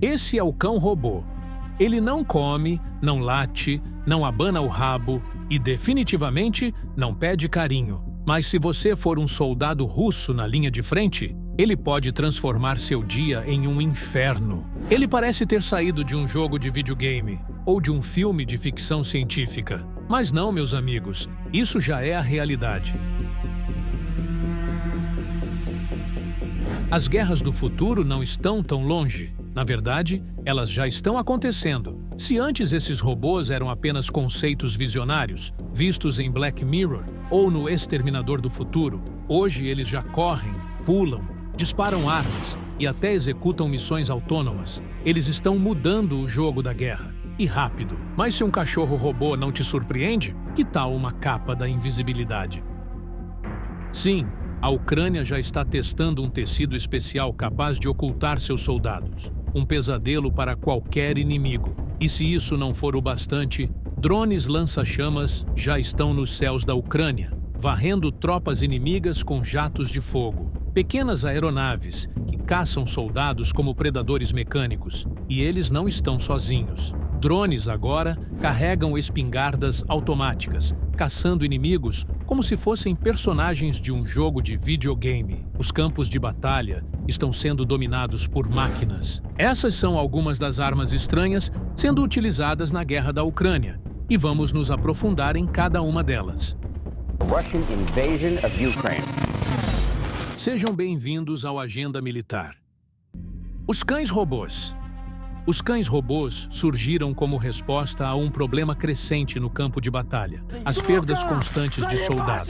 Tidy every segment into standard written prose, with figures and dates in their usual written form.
Esse é o cão robô. Ele não come, não late, não abana o rabo e definitivamente não pede carinho. Mas se você for um soldado russo na linha de frente, ele pode transformar seu dia em um inferno. Ele parece ter saído de um jogo de videogame ou de um filme de ficção científica. Mas não, meus amigos, isso já é a realidade. As guerras do futuro não estão tão longe. Na verdade, elas já estão acontecendo. Se antes esses robôs eram apenas conceitos visionários, vistos em Black Mirror ou no Exterminador do Futuro, hoje eles já correm, pulam, disparam armas e até executam missões autônomas. Eles estão mudando o jogo da guerra. E rápido. Mas se um cachorro robô não te surpreende, que tal uma capa da invisibilidade? Sim, a Ucrânia já está testando um tecido especial capaz de ocultar seus soldados. Um pesadelo para qualquer inimigo. E se isso não for o bastante, drones lança-chamas já estão nos céus da Ucrânia, varrendo tropas inimigas com jatos de fogo. Pequenas aeronaves que caçam soldados como predadores mecânicos. E eles não estão sozinhos. Drones agora carregam espingardas automáticas, caçando inimigos como se fossem personagens de um jogo de videogame. Os campos de batalha estão sendo dominados por máquinas. Essas são algumas das armas estranhas sendo utilizadas na guerra da Ucrânia, e vamos nos aprofundar em cada uma delas. Russian invasion of Ukraine. Sejam bem-vindos ao Agenda Militar. Os cães robôs. Os cães robôs surgiram como resposta a um problema crescente no campo de batalha: as perdas constantes de soldados.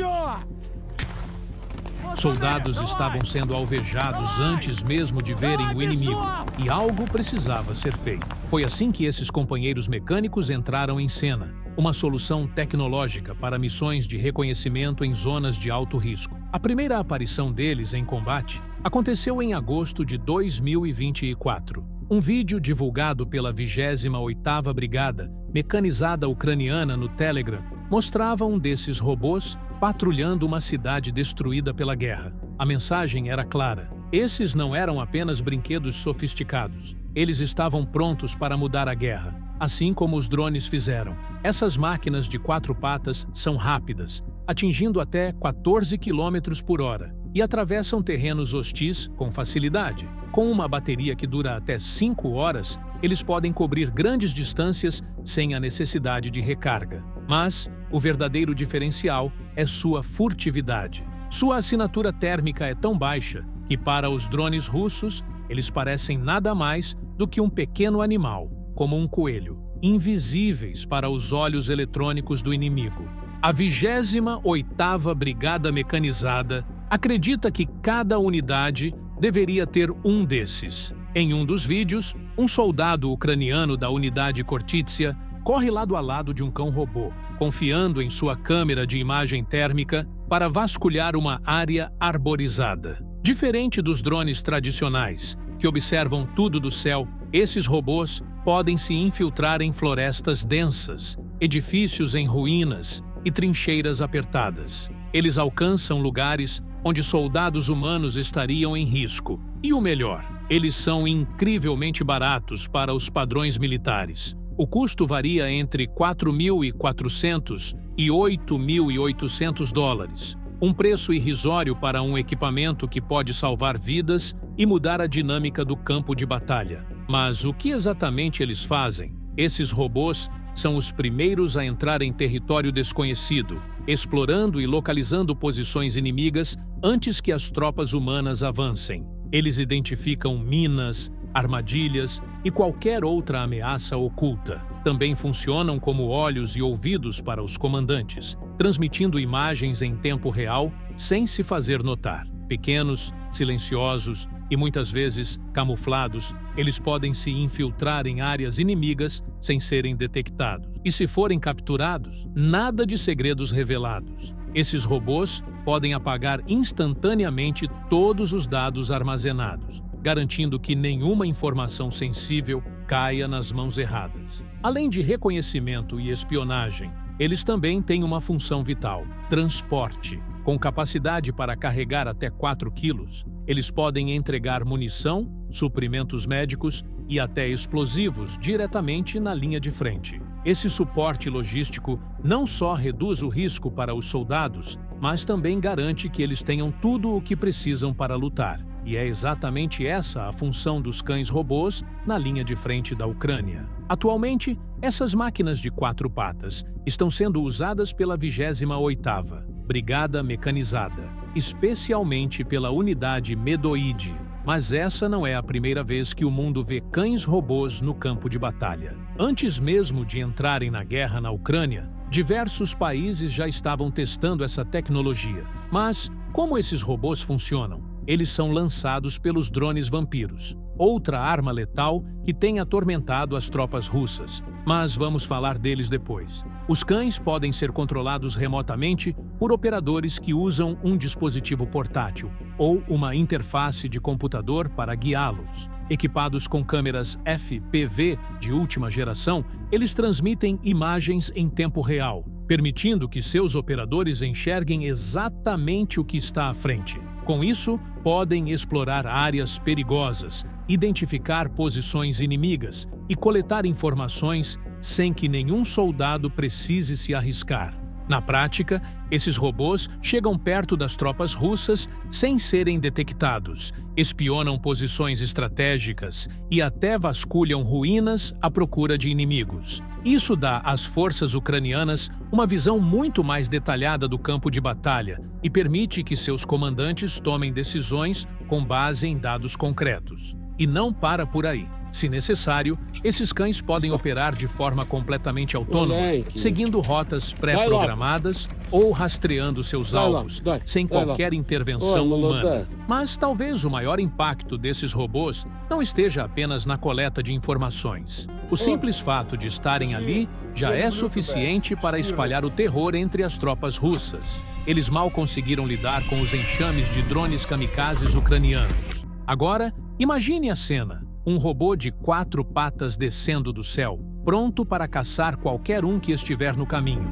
Soldados estavam sendo alvejados antes mesmo de verem o inimigo, e algo precisava ser feito. Foi assim que esses companheiros mecânicos entraram em cena, uma solução tecnológica para missões de reconhecimento em zonas de alto risco. A primeira aparição deles em combate aconteceu em agosto de 2024. Um vídeo divulgado pela 28ª Brigada Mecanizada Ucraniana no Telegram mostrava um desses robôs patrulhando uma cidade destruída pela guerra. A mensagem era clara: esses não eram apenas brinquedos sofisticados. Eles estavam prontos para mudar a guerra, assim como os drones fizeram. Essas máquinas de 4 patas são rápidas, atingindo até 14 km/h, e atravessam terrenos hostis com facilidade. Com uma bateria que dura até 5 horas, eles podem cobrir grandes distâncias sem a necessidade de recarga. Mas o verdadeiro diferencial é sua furtividade. Sua assinatura térmica é tão baixa que, para os drones russos, eles parecem nada mais do que um pequeno animal, como um coelho, invisíveis para os olhos eletrônicos do inimigo. A 28ª Brigada Mecanizada acredita que cada unidade deveria ter um desses. Em um dos vídeos, um soldado ucraniano da unidade Kortitsia corre lado a lado de um cão robô, confiando em sua câmera de imagem térmica para vasculhar uma área arborizada. Diferente dos drones tradicionais, que observam tudo do céu, esses robôs podem se infiltrar em florestas densas, edifícios em ruínas e trincheiras apertadas. Eles alcançam lugares onde soldados humanos estariam em risco. E o melhor, eles são incrivelmente baratos para os padrões militares. O custo varia entre $4.400 e $8.800, um preço irrisório para um equipamento que pode salvar vidas e mudar a dinâmica do campo de batalha. Mas o que exatamente eles fazem? Esses robôs são os primeiros a entrar em território desconhecido, explorando e localizando posições inimigas antes que as tropas humanas avancem. Eles identificam minas, armadilhas e qualquer outra ameaça oculta. Também funcionam como olhos e ouvidos para os comandantes, transmitindo imagens em tempo real sem se fazer notar. Pequenos, silenciosos e muitas vezes camuflados, eles podem se infiltrar em áreas inimigas sem serem detectados. E se forem capturados, nada de segredos revelados. Esses robôs podem apagar instantaneamente todos os dados armazenados, garantindo que nenhuma informação sensível caia nas mãos erradas. Além de reconhecimento e espionagem, eles também têm uma função vital: transporte. Com capacidade para carregar até 4 quilos, eles podem entregar munição, suprimentos médicos e até explosivos diretamente na linha de frente. Esse suporte logístico não só reduz o risco para os soldados, mas também garante que eles tenham tudo o que precisam para lutar. E é exatamente essa a função dos cães-robôs na linha de frente da Ucrânia. Atualmente, essas máquinas de 4 patas estão sendo usadas pela 28ª Brigada Mecanizada, especialmente pela unidade Medoide. Mas essa não é a primeira vez que o mundo vê cães-robôs no campo de batalha. Antes mesmo de entrarem na guerra na Ucrânia, diversos países já estavam testando essa tecnologia. Mas como esses robôs funcionam? Eles são lançados pelos drones vampiros, outra arma letal que tem atormentado as tropas russas. Mas vamos falar deles depois. Os cães podem ser controlados remotamente por operadores que usam um dispositivo portátil ou uma interface de computador para guiá-los. Equipados com câmeras FPV de última geração, eles transmitem imagens em tempo real, permitindo que seus operadores enxerguem exatamente o que está à frente. Com isso, podem explorar áreas perigosas, identificar posições inimigas e coletar informações sem que nenhum soldado precise se arriscar. Na prática, esses robôs chegam perto das tropas russas sem serem detectados, espionam posições estratégicas e até vasculham ruínas à procura de inimigos. Isso dá às forças ucranianas uma visão muito mais detalhada do campo de batalha e permite que seus comandantes tomem decisões com base em dados concretos. E não para por aí. Se necessário, esses cães podem operar de forma completamente autônoma, seguindo rotas pré-programadas ou rastreando seus alvos, sem qualquer intervenção humana. Mas talvez o maior impacto desses robôs não esteja apenas na coleta de informações. O simples fato de estarem ali já é suficiente para espalhar o terror entre as tropas russas. Eles mal conseguiram lidar com os enxames de drones kamikazes ucranianos. Agora, imagine a cena. Um robô de 4 patas descendo do céu, pronto para caçar qualquer um que estiver no caminho.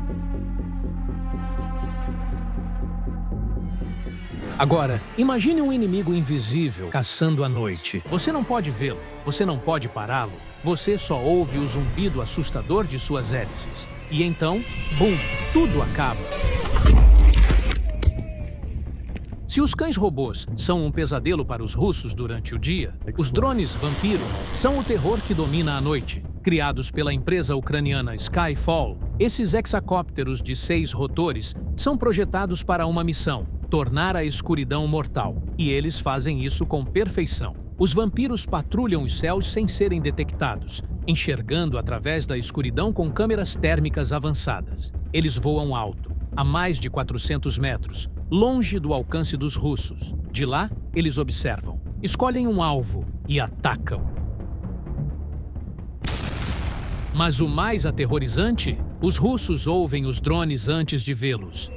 Agora, imagine um inimigo invisível caçando à noite. Você não pode vê-lo, você não pode pará-lo, você só ouve o zumbido assustador de suas hélices. E então, bum, tudo acaba. Se os cães-robôs são um pesadelo para os russos durante o dia, os drones vampiro são o terror que domina à noite. Criados pela empresa ucraniana Skyfall, esses hexacópteros de 6 rotores são projetados para uma missão: tornar a escuridão mortal. E eles fazem isso com perfeição. Os vampiros patrulham os céus sem serem detectados, enxergando através da escuridão com câmeras térmicas avançadas. Eles voam alto, a mais de 400 metros, longe do alcance dos russos. De lá, eles observam, escolhem um alvo e atacam. Mas o mais aterrorizante, os russos ouvem os drones antes de vê-los.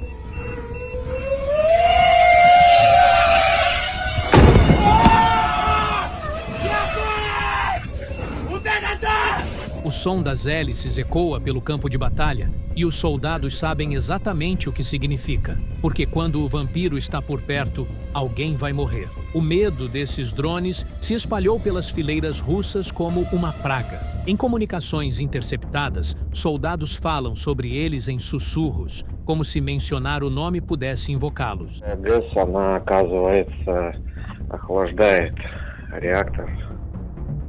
O som das hélices ecoa pelo campo de batalha e os soldados sabem exatamente o que significa, porque quando o vampiro está por perto, alguém vai morrer. O medo desses drones se espalhou pelas fileiras russas como uma praga. Em comunicações interceptadas, soldados falam sobre eles em sussurros, como se mencionar o nome pudesse invocá-los. Она, оказывается, охлаждает реактор.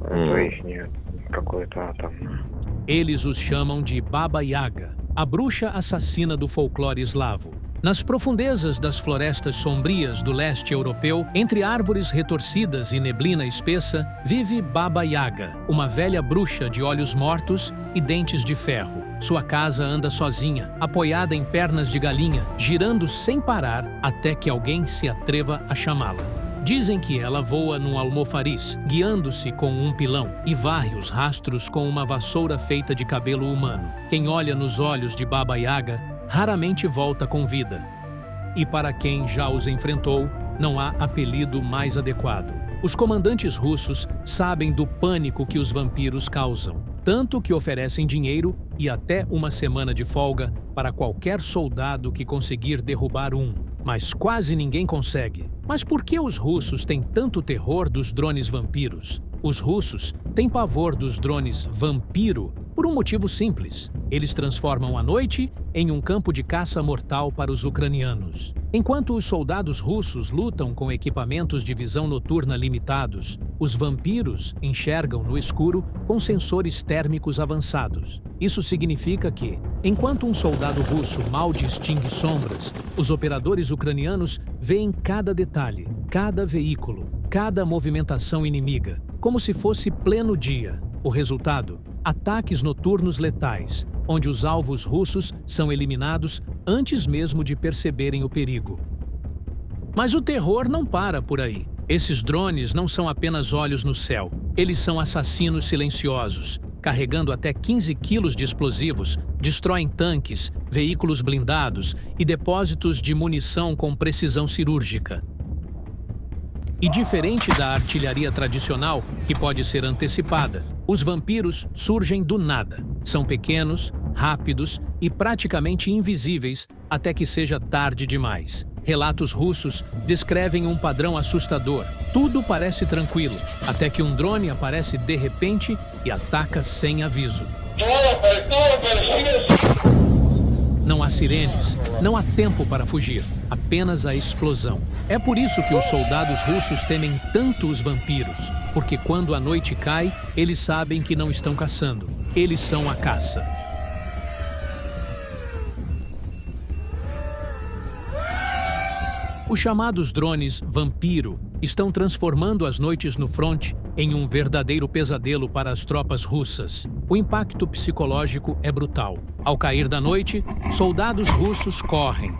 Это ихнее какое-то атомное. Eles os chamam de Baba Yaga, a bruxa assassina do folclore eslavo. Nas profundezas das florestas sombrias do leste europeu, entre árvores retorcidas e neblina espessa, vive Baba Yaga, uma velha bruxa de olhos mortos e dentes de ferro. Sua casa anda sozinha, apoiada em pernas de galinha, girando sem parar até que alguém se atreva a chamá-la. Dizem que ela voa num almofariz, guiando-se com um pilão, e varre os rastros com uma vassoura feita de cabelo humano. Quem olha nos olhos de Baba Yaga raramente volta com vida. E para quem já os enfrentou, não há apelido mais adequado. Os comandantes russos sabem do pânico que os vampiros causam, tanto que oferecem dinheiro e até uma semana de folga para qualquer soldado que conseguir derrubar um. Mas quase ninguém consegue. Mas por que os russos têm tanto terror dos drones vampiros? Os russos têm pavor dos drones Vampiro por um motivo simples. Eles transformam a noite em um campo de caça mortal para os ucranianos. Enquanto os soldados russos lutam com equipamentos de visão noturna limitados, os vampiros enxergam no escuro com sensores térmicos avançados. Isso significa que, enquanto um soldado russo mal distingue sombras, os operadores ucranianos veem cada detalhe, cada veículo, cada movimentação inimiga, como se fosse pleno dia. O resultado? Ataques noturnos letais, onde os alvos russos são eliminados antes mesmo de perceberem o perigo. Mas o terror não para por aí. Esses drones não são apenas olhos no céu. Eles são assassinos silenciosos. Carregando até 15 quilos de explosivos, destroem tanques, veículos blindados e depósitos de munição com precisão cirúrgica. E diferente da artilharia tradicional, que pode ser antecipada, os vampiros surgem do nada. São pequenos, rápidos e praticamente invisíveis até que seja tarde demais. Relatos russos descrevem um padrão assustador. Tudo parece tranquilo, até que um drone aparece de repente e ataca sem aviso. Não há sirenes, não há tempo para fugir, apenas a explosão. É por isso que os soldados russos temem tanto os vampiros, porque quando a noite cai, eles sabem que não estão caçando, eles são a caça. Os chamados drones Vampiro estão transformando as noites no fronte em um verdadeiro pesadelo para as tropas russas. O impacto psicológico é brutal. Ao cair da noite, soldados russos correm.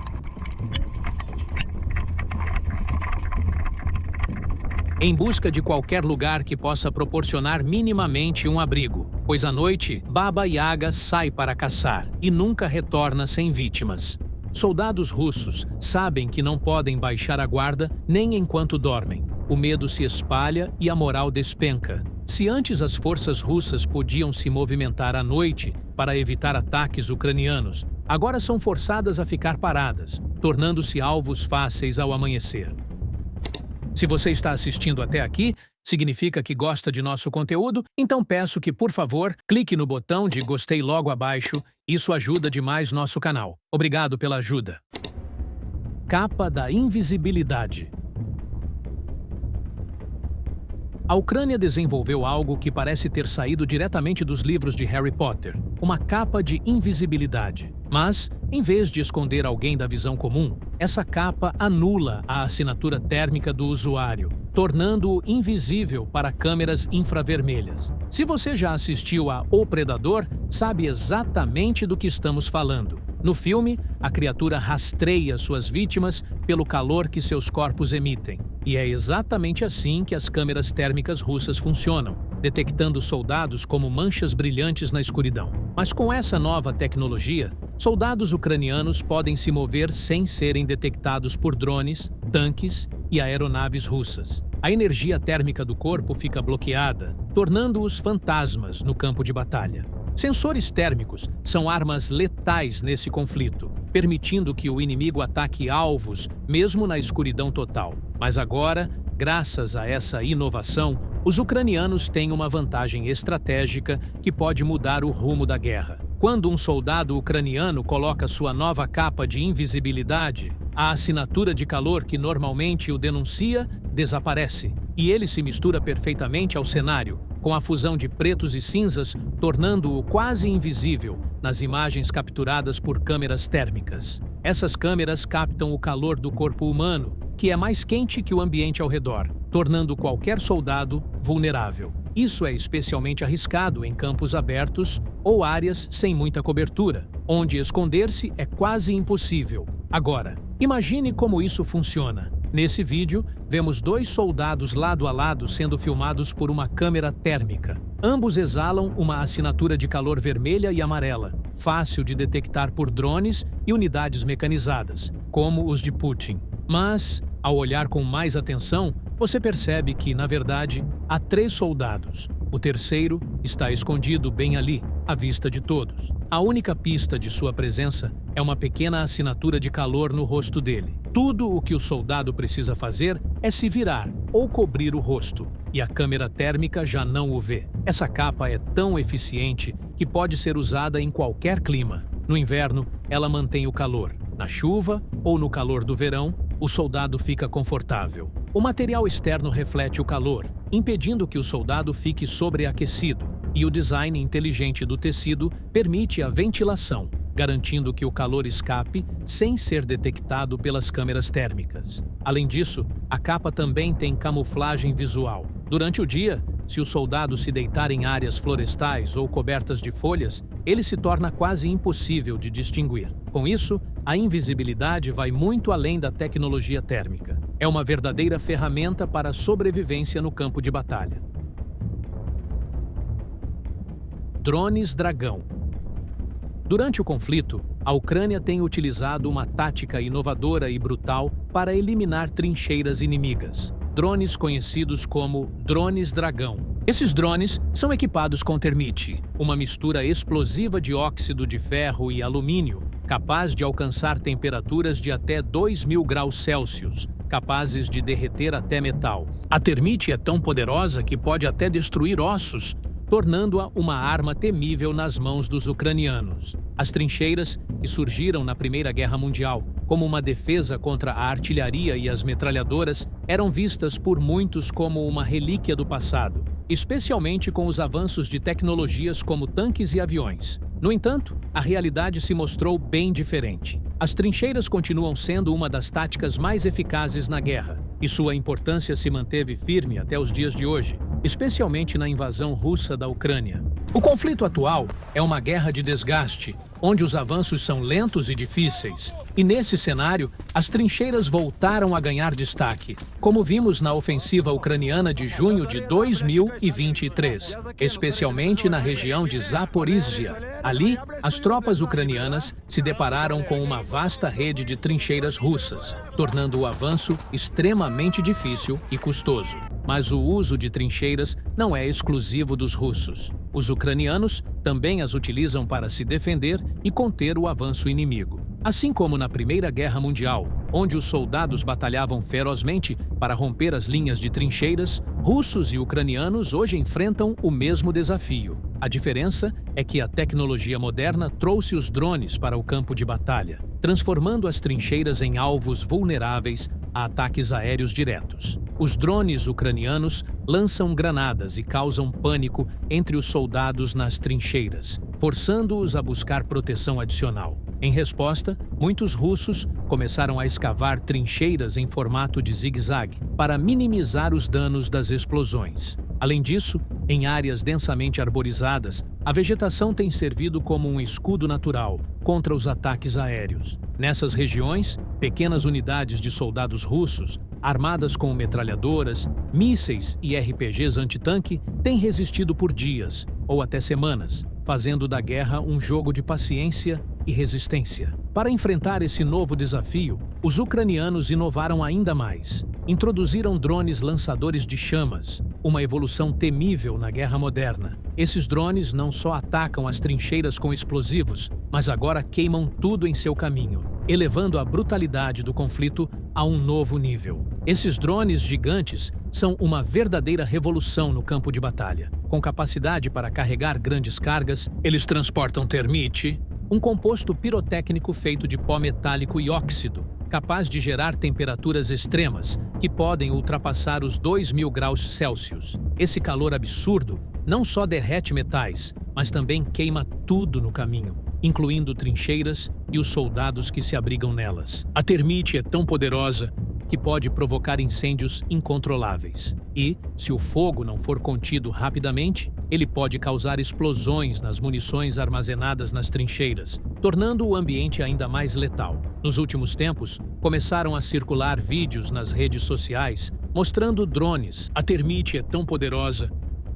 Em busca de qualquer lugar que possa proporcionar minimamente um abrigo, pois à noite, Baba Yaga sai para caçar e nunca retorna sem vítimas. Soldados russos sabem que não podem baixar a guarda nem enquanto dormem. O medo se espalha e a moral despenca. Se antes as forças russas podiam se movimentar à noite para evitar ataques ucranianos, agora são forçadas a ficar paradas, tornando-se alvos fáceis ao amanhecer. Se você está assistindo até aqui, significa que gosta de nosso conteúdo, então peço que, por favor, clique no botão de gostei logo abaixo. Isso ajuda demais nosso canal. Obrigado pela ajuda. Capa da invisibilidade. A Ucrânia desenvolveu algo que parece ter saído diretamente dos livros de Harry Potter, uma capa de invisibilidade. Mas, em vez de esconder alguém da visão comum, essa capa anula a assinatura térmica do usuário, tornando-o invisível para câmeras infravermelhas. Se você já assistiu a O Predador, sabe exatamente do que estamos falando. No filme, a criatura rastreia suas vítimas pelo calor que seus corpos emitem. E é exatamente assim que as câmeras térmicas russas funcionam, detectando soldados como manchas brilhantes na escuridão. Mas com essa nova tecnologia, soldados ucranianos podem se mover sem serem detectados por drones, tanques e aeronaves russas. A energia térmica do corpo fica bloqueada, tornando-os fantasmas no campo de batalha. Sensores térmicos são armas letais nesse conflito, permitindo que o inimigo ataque alvos mesmo na escuridão total. Mas agora, graças a essa inovação, os ucranianos têm uma vantagem estratégica que pode mudar o rumo da guerra. Quando um soldado ucraniano coloca sua nova capa de invisibilidade, a assinatura de calor que normalmente o denuncia desaparece, e ele se mistura perfeitamente ao cenário, com a fusão de pretos e cinzas, tornando-o quase invisível nas imagens capturadas por câmeras térmicas. Essas câmeras captam o calor do corpo humano, que é mais quente que o ambiente ao redor, tornando qualquer soldado vulnerável. Isso é especialmente arriscado em campos abertos ou áreas sem muita cobertura, onde esconder-se é quase impossível. Agora, imagine como isso funciona. Nesse vídeo, vemos dois soldados lado a lado sendo filmados por uma câmera térmica. Ambos exalam uma assinatura de calor vermelha e amarela, fácil de detectar por drones e unidades mecanizadas, como os de Putin. Mas, ao olhar com mais atenção, você percebe que, na verdade, há 3 soldados. O terceiro está escondido bem ali, à vista de todos. A única pista de sua presença é uma pequena assinatura de calor no rosto dele. Tudo o que o soldado precisa fazer é se virar ou cobrir o rosto, e a câmera térmica já não o vê. Essa capa é tão eficiente que pode ser usada em qualquer clima. No inverno, ela mantém o calor. Na chuva ou no calor do verão, o soldado fica confortável. O material externo reflete o calor, impedindo que o soldado fique sobreaquecido, e o design inteligente do tecido permite a ventilação, garantindo que o calor escape sem ser detectado pelas câmeras térmicas. Além disso, a capa também tem camuflagem visual. Durante o dia, se o soldado se deitar em áreas florestais ou cobertas de folhas, ele se torna quase impossível de distinguir. Com isso, a invisibilidade vai muito além da tecnologia térmica. É uma verdadeira ferramenta para a sobrevivência no campo de batalha. Drones Dragão. Durante o conflito, a Ucrânia tem utilizado uma tática inovadora e brutal para eliminar trincheiras inimigas. Drones conhecidos como drones Dragão. Esses drones são equipados com termite, uma mistura explosiva de óxido de ferro e alumínio, capaz de alcançar temperaturas de até 2000 graus Celsius, capazes de derreter até metal. A termite é tão poderosa que pode até destruir ossos, tornando-a uma arma temível nas mãos dos ucranianos. As trincheiras, que surgiram na Primeira Guerra Mundial como uma defesa contra a artilharia e as metralhadoras, eram vistas por muitos como uma relíquia do passado, especialmente com os avanços de tecnologias como tanques e aviões. No entanto, a realidade se mostrou bem diferente. As trincheiras continuam sendo uma das táticas mais eficazes na guerra, e sua importância se manteve firme até os dias de hoje, especialmente na invasão russa da Ucrânia. O conflito atual é uma guerra de desgaste, onde os avanços são lentos e difíceis. E nesse cenário, as trincheiras voltaram a ganhar destaque, como vimos na ofensiva ucraniana de junho de 2023, especialmente na região de Zaporizhia. Ali, as tropas ucranianas se depararam com uma vasta rede de trincheiras russas, tornando o avanço extremamente difícil e custoso. Mas o uso de trincheiras não é exclusivo dos russos. Os ucranianos também as utilizam para se defender e conter o avanço inimigo. Assim como na Primeira Guerra Mundial, onde os soldados batalhavam ferozmente para romper as linhas de trincheiras, russos e ucranianos hoje enfrentam o mesmo desafio. A diferença é que a tecnologia moderna trouxe os drones para o campo de batalha, transformando as trincheiras em alvos vulneráveis a ataques aéreos diretos. Os drones ucranianos lançam granadas e causam pânico entre os soldados nas trincheiras, forçando-os a buscar proteção adicional. Em resposta, muitos russos começaram a escavar trincheiras em formato de zigue-zague para minimizar os danos das explosões. Além disso, em áreas densamente arborizadas, a vegetação tem servido como um escudo natural contra os ataques aéreos. Nessas regiões, pequenas unidades de soldados russos, armadas com metralhadoras, mísseis e RPGs antitanque, têm resistido por dias ou até semanas, fazendo da guerra um jogo de paciência e resistência. Para enfrentar esse novo desafio, os ucranianos inovaram ainda mais. Introduziram drones lançadores de chamas, uma evolução temível na guerra moderna. Esses drones não só atacam as trincheiras com explosivos, mas agora queimam tudo em seu caminho, elevando a brutalidade do conflito a um novo nível. Esses drones gigantes são uma verdadeira revolução no campo de batalha. Com capacidade para carregar grandes cargas, eles transportam termite, um composto pirotécnico feito de pó metálico e óxido, capaz de gerar temperaturas extremas, que podem ultrapassar os 2000 graus Celsius. Esse calor absurdo não só derrete metais, mas também queima tudo no caminho, incluindo trincheiras e os soldados que se abrigam nelas. A termite é tão poderosa que pode provocar incêndios incontroláveis. E, se o fogo não for contido rapidamente, ele pode causar explosões nas munições armazenadas nas trincheiras, tornando o ambiente ainda mais letal. Nos últimos tempos, começaram a circular vídeos nas redes sociais mostrando drones. A termite é tão poderosa.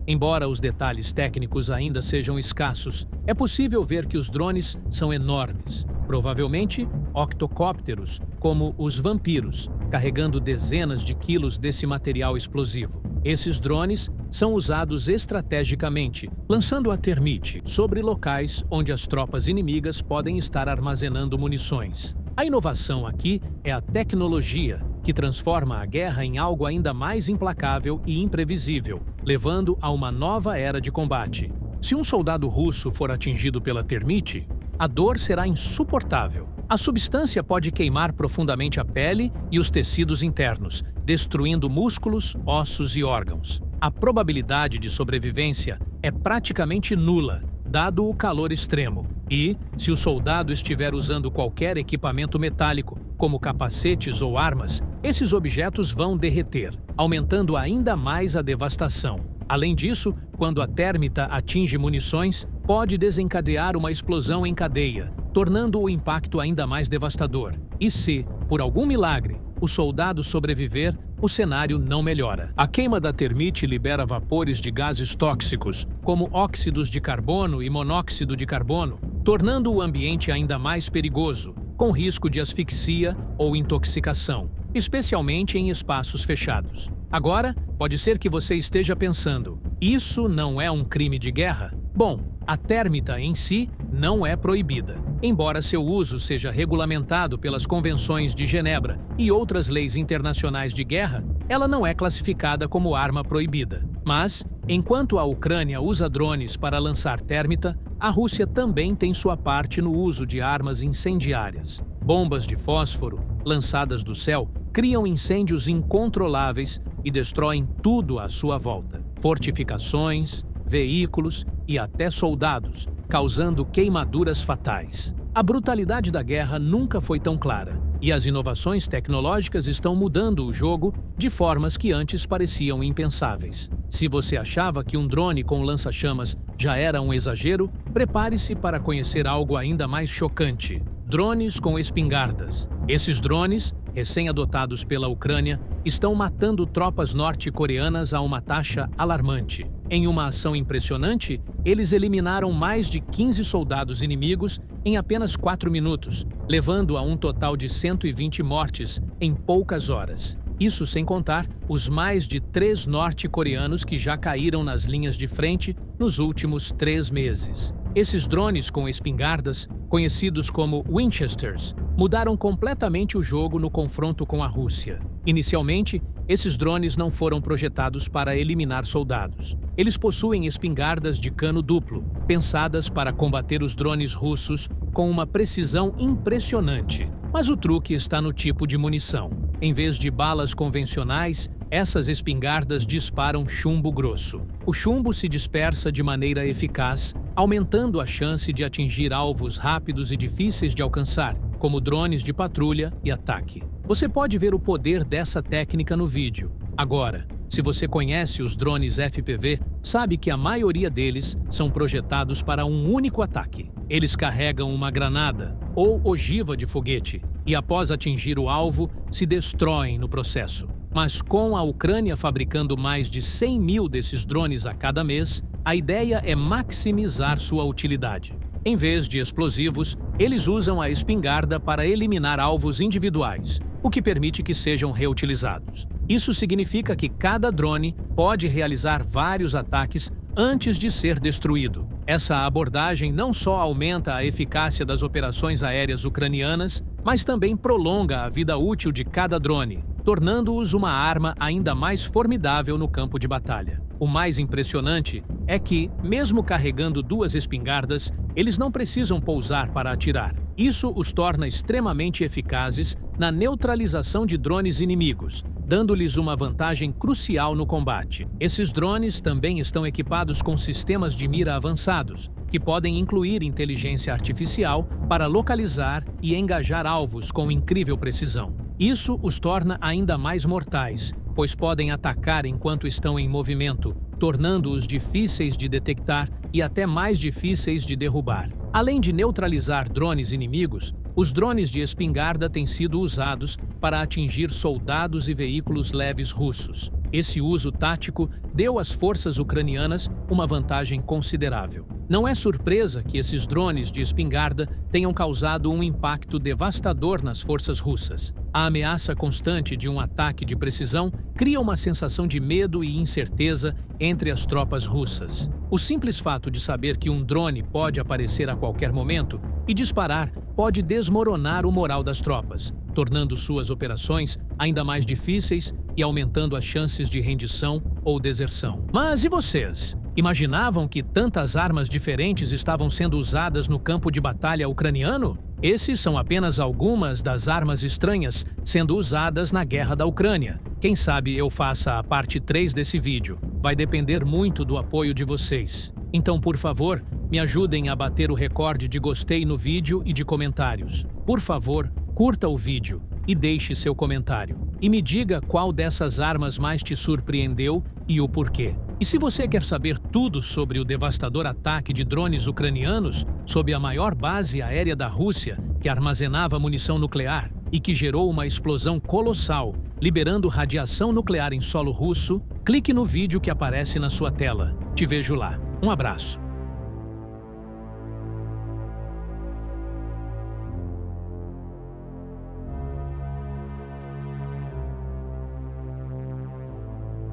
Embora os detalhes técnicos ainda sejam escassos, é possível ver que os drones são enormes, provavelmente octocópteros, como os vampiros, carregando dezenas de quilos desse material explosivo. Esses drones são usados estrategicamente, lançando a termite sobre locais onde as tropas inimigas podem estar armazenando munições. A inovação aqui é a tecnologia, que que transforma a guerra em algo ainda mais implacável e imprevisível, levando a uma nova era de combate. Se um soldado russo for atingido pela termite, a dor será insuportável. A substância pode queimar profundamente a pele e os tecidos internos, destruindo músculos, ossos e órgãos. A probabilidade de sobrevivência é praticamente nula, dado o calor extremo. E, se o soldado estiver usando qualquer equipamento metálico, como capacetes ou armas, esses objetos vão derreter, aumentando ainda mais a devastação. Além disso, quando a térmita atinge munições, pode desencadear uma explosão em cadeia, tornando o impacto ainda mais devastador. E se, por algum milagre, o soldado sobreviver, o cenário não melhora. A queima da termite libera vapores de gases tóxicos, como óxidos de carbono e monóxido de carbono, tornando o ambiente ainda mais perigoso, com risco de asfixia ou intoxicação, especialmente em espaços fechados. Agora, pode ser que você esteja pensando, isso não é um crime de guerra? Bom, a térmita em si não é proibida. Embora seu uso seja regulamentado pelas convenções de Genebra e outras leis internacionais de guerra, ela não é classificada como arma proibida. Mas, enquanto a Ucrânia usa drones para lançar térmita, a Rússia também tem sua parte no uso de armas incendiárias. Bombas de fósforo, lançadas do céu, criam incêndios incontroláveis e destroem tudo à sua volta. Fortificações, veículos e até soldados, causando queimaduras fatais. A brutalidade da guerra nunca foi tão clara, e as inovações tecnológicas estão mudando o jogo de formas que antes pareciam impensáveis. Se você achava que um drone com lança-chamas já era um exagero, prepare-se para conhecer algo ainda mais chocante: drones com espingardas. Esses drones, recém-adotados pela Ucrânia, estão matando tropas norte-coreanas a uma taxa alarmante. Em uma ação impressionante, eles eliminaram mais de 15 soldados inimigos em apenas 4 minutos, levando a um total de 120 mortes em poucas horas. Isso sem contar os mais de 3 norte-coreanos que já caíram nas linhas de frente nos últimos 3 meses. Esses drones com espingardas, conhecidos como Winchesters, mudaram completamente o jogo no confronto com a Rússia. Inicialmente, esses drones não foram projetados para eliminar soldados. Eles possuem espingardas de cano duplo, pensadas para combater os drones russos com uma precisão impressionante. Mas o truque está no tipo de munição. Em vez de balas convencionais, essas espingardas disparam chumbo grosso. O chumbo se dispersa de maneira eficaz, aumentando a chance de atingir alvos rápidos e difíceis de alcançar, como drones de patrulha e ataque. Você pode ver o poder dessa técnica no vídeo. Agora, se você conhece os drones FPV, sabe que a maioria deles são projetados para um único ataque. Eles carregam uma granada ou ogiva de foguete e, após atingir o alvo, se destroem no processo. Mas com a Ucrânia fabricando mais de 100 mil desses drones a cada mês, a ideia é maximizar sua utilidade. Em vez de explosivos, eles usam a espingarda para eliminar alvos individuais, o que permite que sejam reutilizados. Isso significa que cada drone pode realizar vários ataques antes de ser destruído. Essa abordagem não só aumenta a eficácia das operações aéreas ucranianas, mas também prolonga a vida útil de cada drone, tornando-os uma arma ainda mais formidável no campo de batalha. O mais impressionante é que, mesmo carregando 2 espingardas, eles não precisam pousar para atirar. Isso os torna extremamente eficazes na neutralização de drones inimigos, dando-lhes uma vantagem crucial no combate. Esses drones também estão equipados com sistemas de mira avançados, que podem incluir inteligência artificial para localizar e engajar alvos com incrível precisão. Isso os torna ainda mais mortais, pois podem atacar enquanto estão em movimento, tornando-os difíceis de detectar e até mais difíceis de derrubar. Além de neutralizar drones inimigos, os drones de espingarda têm sido usados para atingir soldados e veículos leves russos. Esse uso tático deu às forças ucranianas uma vantagem considerável. Não é surpresa que esses drones de espingarda tenham causado um impacto devastador nas forças russas. A ameaça constante de um ataque de precisão cria uma sensação de medo e incerteza entre as tropas russas. O simples fato de saber que um drone pode aparecer a qualquer momento e disparar pode desmoronar o moral das tropas, tornando suas operações ainda mais difíceis e aumentando as chances de rendição ou deserção. Mas e vocês? Imaginavam que tantas armas diferentes estavam sendo usadas no campo de batalha ucraniano? Esses são apenas algumas das armas estranhas sendo usadas na guerra da Ucrânia. Quem sabe eu faça a parte 3 desse vídeo. Vai depender muito do apoio de vocês. Então, por favor, me ajudem a bater o recorde de gostei no vídeo e de comentários. Por favor, curta o vídeo e deixe seu comentário. E me diga qual dessas armas mais te surpreendeu e o porquê. E se você quer saber tudo sobre o devastador ataque de drones ucranianos sob a maior base aérea da Rússia, que armazenava munição nuclear e que gerou uma explosão colossal, liberando radiação nuclear em solo russo, clique no vídeo que aparece na sua tela. Te vejo lá. Um abraço.